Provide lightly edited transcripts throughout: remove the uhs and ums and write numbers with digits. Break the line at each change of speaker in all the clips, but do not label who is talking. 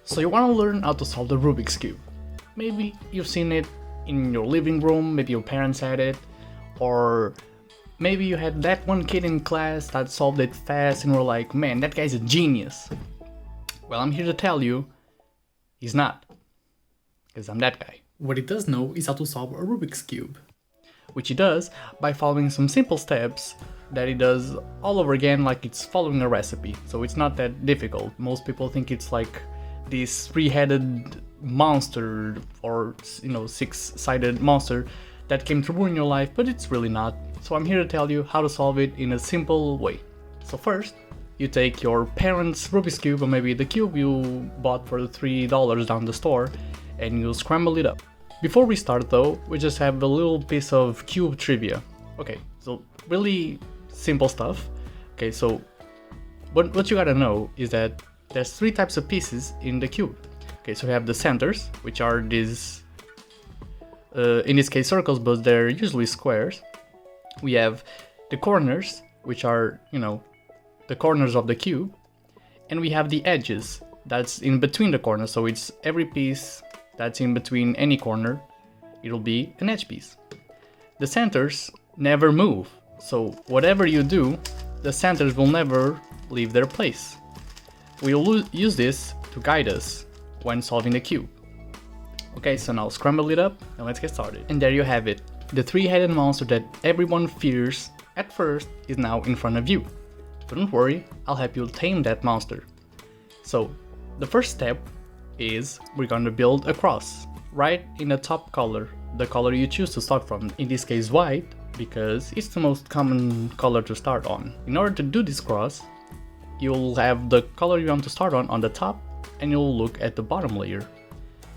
So you want to learn how to solve the Rubik's Cube. Maybe you've seen it in your living room, maybe your parents had it, or maybe you had that one kid in class that solved it fast and were like, man, that guy's a genius. Well, I'm here to tell you, he's not, because I'm that guy.
What he does know is how to solve a Rubik's Cube.
Which he does by following some simple steps that he does all over again, like it's following a recipe. So it's not that difficult. Most people think it's like this three-headed monster or, six-sided monster that came to ruin your life, but it's really not. So I'm here to tell you how to solve it in a simple way. So first, you take your parents' Rubik's Cube, or maybe the cube you bought for $3 down the store, and you scramble it up. Before we start though, we just have a little piece of cube trivia. Okay, so really simple stuff. Okay, so what you gotta know is that there's three types of pieces in the cube. Okay, so we have the centers, which are these, in this case circles, but they're usually squares. We have the corners, which are, the corners of the cube. And we have the edges, that's in between the corners, so it's every piece that's in between any corner, it'll be an edge piece. The centers never move, so whatever you do, the centers will never leave their place. We'll use this to guide us when solving the cube. Okay, so now scramble it up and let's get started. And there you have it. The three-headed monster that everyone fears at first is now in front of you. But don't worry, I'll help you tame that monster. So the first step is we're going to build a cross right in the top color, the color you choose to start from, in this case white, because it's the most common color to start on. In order to do this cross, you'll have the color you want to start on the top, and you'll look at the bottom layer.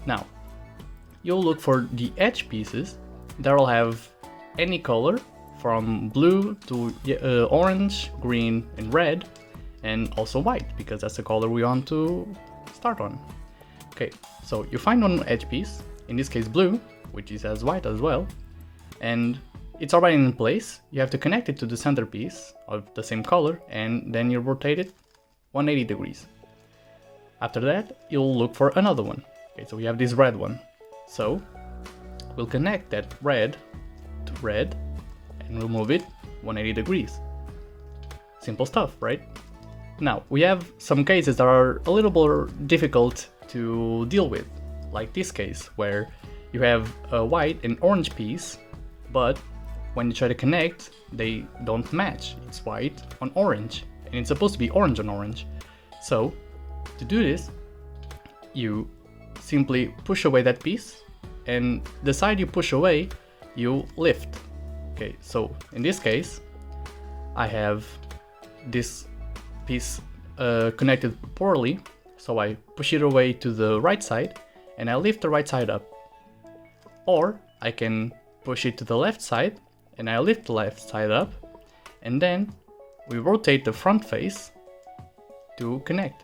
Now, you'll look for the edge pieces that will have any color from blue to orange, green, and red, and also white, because that's the color we want to start on. Okay, so you find one edge piece, in this case blue, which is as white as well, and it's already in place. You have to connect it to the center piece of the same color, and then you rotate it 180 degrees. After that, you'll look for another one. Okay, so we have this red one. So we'll connect that red to red, and we'll move it 180 degrees. Simple stuff, right? Now, we have some cases that are a little more difficult to deal with, like this case where you have a white and orange piece, but when you try to connect, they don't match. It's white on orange, and it's supposed to be orange on orange. So, to do this, you simply push away that piece, and the side you push away, you lift. Okay, so in this case, I have this piece connected poorly, so I push it away to the right side and I lift the right side up. Or I can push it to the left side and I lift the left side up, and then we rotate the front face to connect.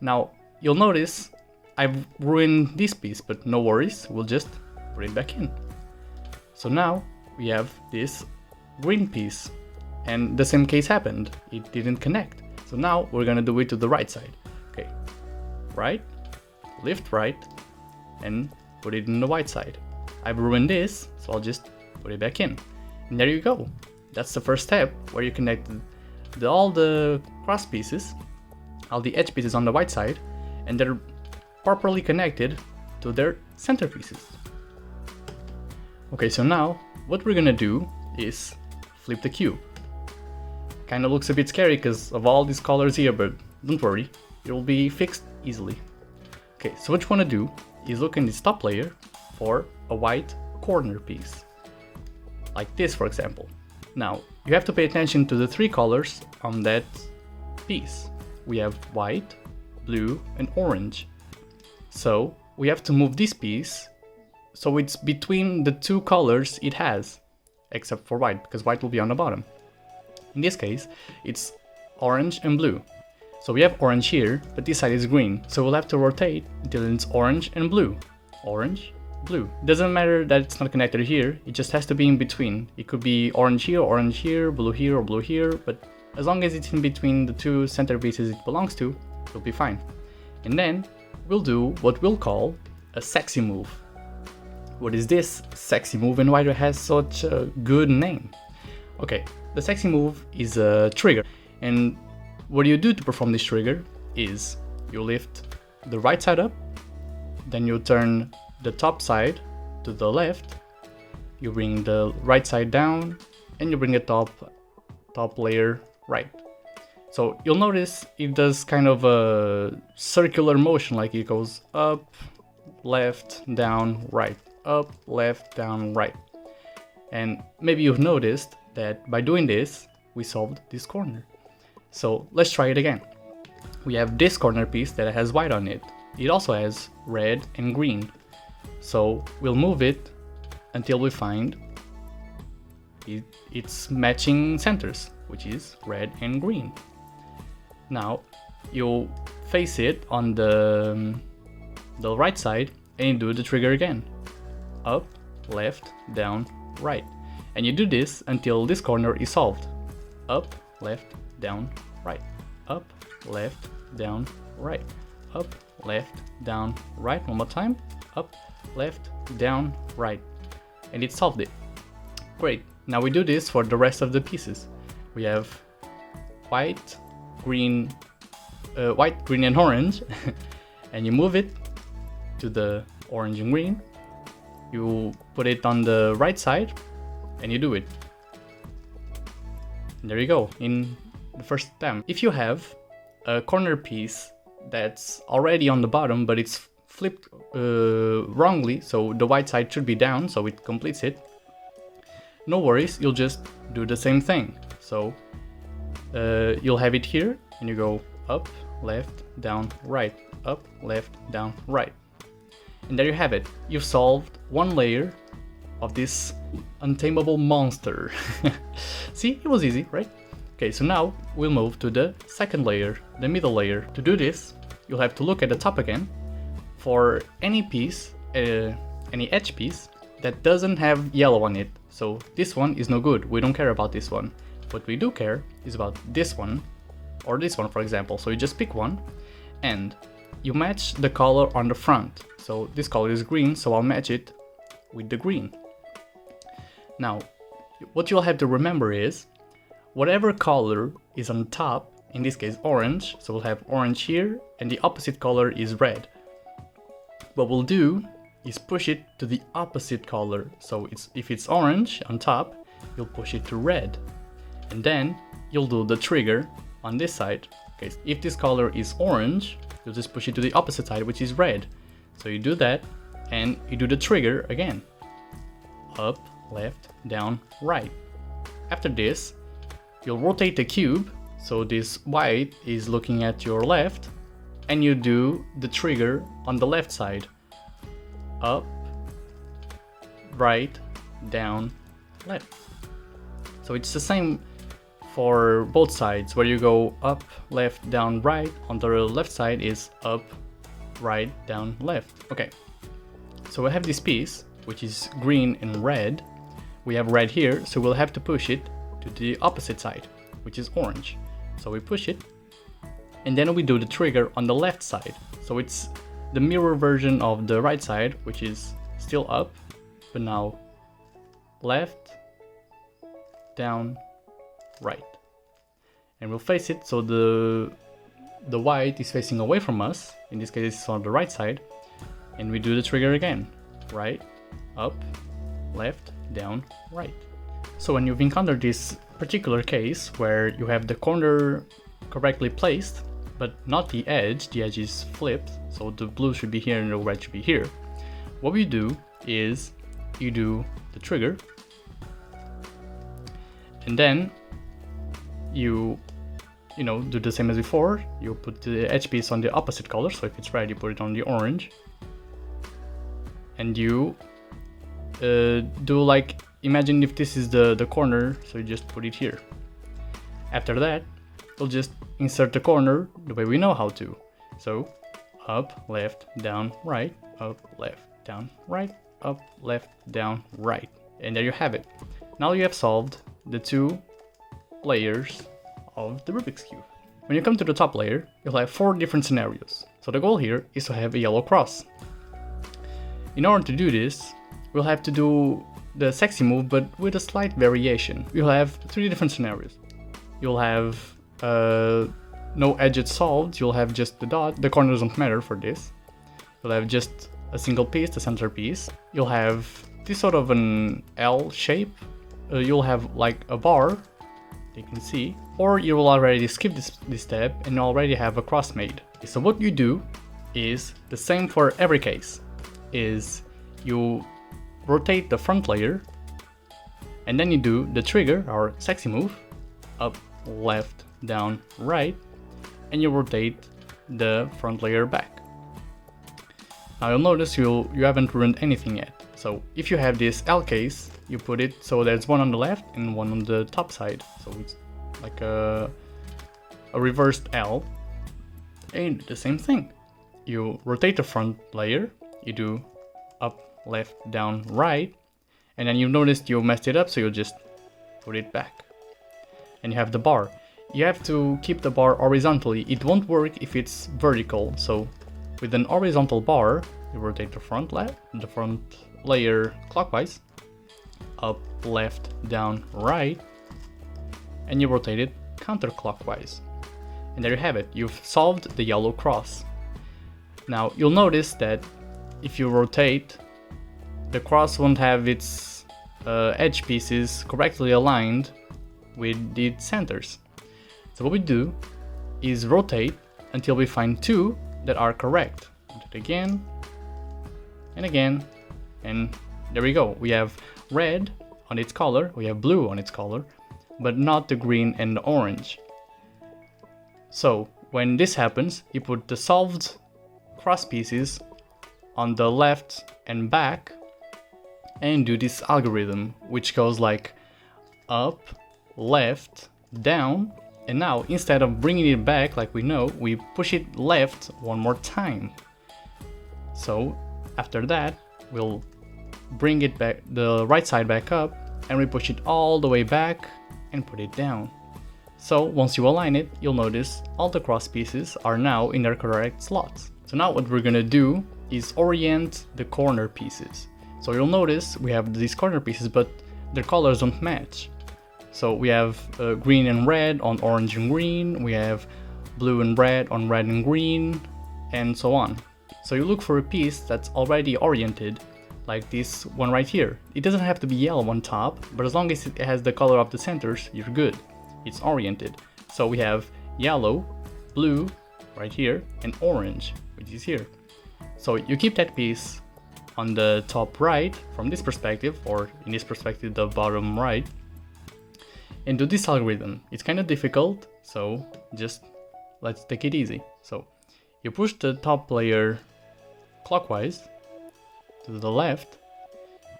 Now you'll notice I've ruined this piece, but no worries, we'll just put it back in. So now we have this green piece, and the same case happened, it didn't connect. So now we're gonna do it to the right side. Okay, right, lift right, and put it in the white side. I've ruined this, so I'll just put it back in. And there you go. That's the first step, where you connect all the cross pieces, all the edge pieces on the white side, and they're properly connected to their center pieces. Okay, so now what we're gonna do is flip the cube. Kinda looks a bit scary because of all these colors here, but don't worry, it will be fixed easily. Okay, so what you want to do is look in this top layer for a white corner piece, like this for example. Now, you have to pay attention to the three colors on that piece. We have white, blue, and orange. So we have to move this piece so it's between the two colors it has, except for white, because white will be on the bottom. In this case, it's orange and blue. So we have orange here, but this side is green. So we'll have to rotate until it's orange and blue. Orange, blue. Doesn't matter that it's not connected here, it just has to be in between. It could be orange here, blue here, or blue here, but as long as it's in between the two center pieces it belongs to, it'll be fine. And then we'll do what we'll call a sexy move. What is this sexy move and why it has such a good name? Okay, the sexy move is a trigger, and what you do to perform this trigger is you lift the right side up, then you turn the top side to the left, you bring the right side down, and you bring the top layer right. So you'll notice it does kind of a circular motion, like it goes up, left, down, right, up, left, down, right. And maybe you've noticed that by doing this, we solved this corner. So let's try it again. We have this corner piece that has white on it. It also has red and green. So we'll move it until we find its matching centers, which is red and green. Now you'll face it on the right side and you do the trigger again. Up, left, down, right. And you do this until this corner is solved. Up, left, down, right. Up, left, down, right. Up, left, down, right. One more time. Up, left, down, right. And it solved it. Great. Now we do this for the rest of the pieces. We have white, green, and orange. And you move it to the orange and green. You put it on the right side and you do it. And there you go, in the first attempt. If you have a corner piece that's already on the bottom but it's flipped wrongly, so the white side should be down so it completes it, no worries, you'll just do the same thing. So you'll have it here and you go up, left, down, right, up, left, down, right. And there you have it. You've solved one layer of this untamable monster. See, it was easy, right? Okay, so now we'll move to the second layer, the middle layer. To do this, you'll have to look at the top again for any piece, any edge piece that doesn't have yellow on it. So this one is no good. We don't care about this one. What we do care is about this one or this one, for example. So you just pick one and you match the color on the front. So this color is green, so I'll match it with the green. Now, what you'll have to remember is whatever color is on top, in this case orange, so we'll have orange here, and the opposite color is red. What we'll do is push it to the opposite color. So if it's orange on top, you'll push it to red. And then you'll do the trigger on this side. Okay, if this color is orange, you'll just push it to the opposite side, which is red. So you do that, and you do the trigger again. Up, left, down, right. After this, you'll rotate the cube, so this white is looking at your left, and you do the trigger on the left side. Up, right, down, left. So it's the same for both sides, where you go up, left, down, right. On the left side is up, right, down, left. Okay, so we have this piece, which is green and red. We have red here, so we'll have to push it to the opposite side, which is orange. So we push it, and then we do the trigger on the left side. So it's the mirror version of the right side, which is still up, but now left, down, right. And we'll face it so the white is facing away from us. In this case, it's on the right side. And we do the trigger again. Right, up, left, down, right. So when you've encountered this particular case where you have the corner correctly placed, but not the edge is flipped, so the blue should be here and the red should be here. What we do is you do the trigger, and then you do the same as before. You put the edge piece on the opposite color, so if it's red, you put it on the orange. And you do like, imagine if this is the corner, so you just put it here. After that, we'll just insert the corner the way we know how to. So up, left, down, right, up, left, down, right, up, left, down, right. And there you have it. Now you have solved the two layers of the Rubik's Cube. When you come to the top layer, you'll have 4 different scenarios. So the goal here is to have a yellow cross. In order to do this, we'll have to do the sexy move, but with a slight variation. You'll have 3 different scenarios. You'll have no edges solved, you'll have just the dot, the corner doesn't matter for this. You'll have just a single piece, the center piece. You'll have this sort of an L shape. You'll have like a bar, you can see, or you will already skip this step and already have a cross made. So what you do is the same for every case, is you rotate the front layer and then you do the trigger or sexy move, up, left, down, right, and you rotate the front layer back. Now you'll notice you haven't ruined anything yet. So if you have this L case, you put it so there's one on the left and one on the top side. So it's like a reversed L. And the same thing. You rotate the front layer, you do up, left, down, right, and then you noticed you messed it up, so you just put it back. And you have the bar. You have to keep the bar horizontally. It won't work if it's vertical. So with an horizontal bar, you rotate the front layer clockwise, up, left, down, right, and you rotate it counterclockwise. And there you have it. You've solved the yellow cross. Now you'll notice that if you rotate, the cross won't have its edge pieces correctly aligned with the centers. So what we do is rotate until we find 2 that are correct. Do it again and again, and there we go. We have red on its color, we have blue on its color, but not the green and the orange. So when this happens, you put the solved cross pieces on the left and back and do this algorithm, which goes like up, left, down, and now instead of bringing it back like we know, we push it left one more time. So after that, we'll bring it back, the right side back up, and we push it all the way back and put it down. So once you align it, you'll notice all the cross pieces are now in their correct slots. So now what we're gonna do is orient the corner pieces. So you'll notice we have these corner pieces, but their colors don't match. So we have green and red on orange and green, we have blue and red on red and green, and so on. So you look for a piece that's already oriented, like this one right here. It doesn't have to be yellow on top, but as long as it has the color of the centers, you're good. It's oriented. So we have yellow, blue right here, and orange, which is here. So you keep that piece on the top right from this perspective, or in this perspective the bottom right, and do this algorithm. It's kind of difficult, so just let's take it easy. So you push the top layer clockwise to the left,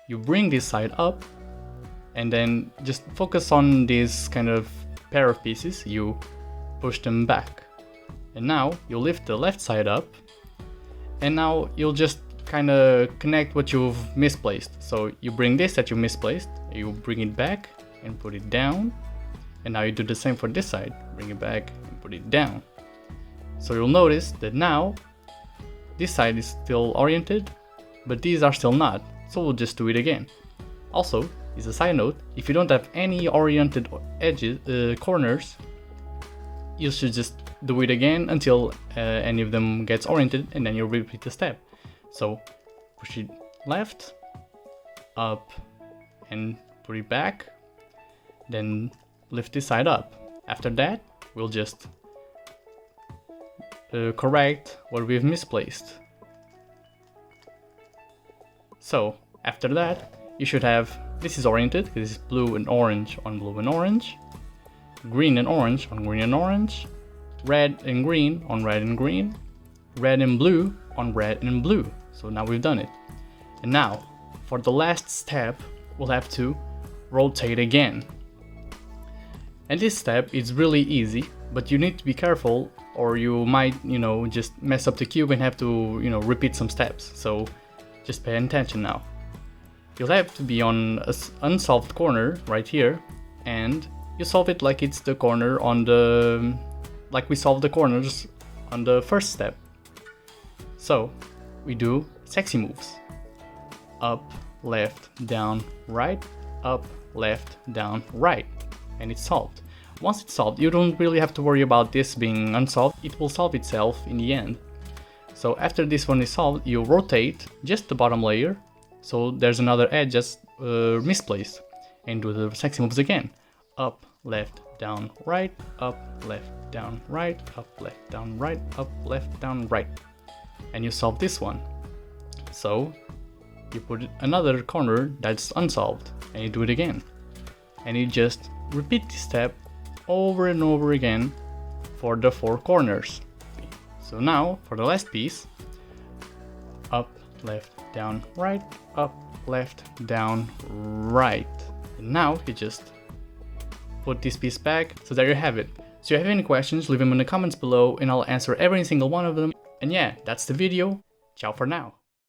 you bring this side up, and then just focus on this kind of pair of pieces, you push them back. And now you lift the left side up, and now you'll just kind of connect what you've misplaced. So you bring this that you misplaced, you bring it back and put it down, and now you do the same for this side, bring it back and put it down. So you'll notice that now this side is still oriented, but these are still not, so we'll just do it again. Also, as a side note, if you don't have any oriented edges, corners, you should just do it again until any of them gets oriented, and then you'll repeat the step. So push it left, up, and put it back, then lift this side up. After that, we'll just correct what we've misplaced. So after that, you should have, this is oriented, this is blue and orange on blue and orange, green and orange on green and orange, red and green on red and green, red and blue on red and blue. So now we've done it. And now, for the last step, we'll have to rotate again. And this step is really easy, but you need to be careful or you might, just mess up the cube and have to, repeat some steps. So just pay attention now. You'll have to be on an unsolved corner right here, and you solve it like it's the corner on the, like we solved the corners on the first step. So we do sexy moves. Up, left, down, right, up, left, down, right. And it's solved. Once it's solved, you don't really have to worry about this being unsolved. It will solve itself in the end. So after this one is solved, you rotate just the bottom layer, so there's another edge just misplaced, and do the sexy moves again. Up, left, down, right, up, left, down, right, up, left, down, right, up, left, down, right. And you solve this one. So you put another corner that's unsolved, and you do it again. And you just repeat this step over and over again for the 4 corners. So now, for the last piece, up, left, down, right, up, left, down, right. And now you just put this piece back, so there you have it. So if you have any questions, leave them in the comments below and I'll answer every single one of them. And yeah, that's the video. Ciao for now.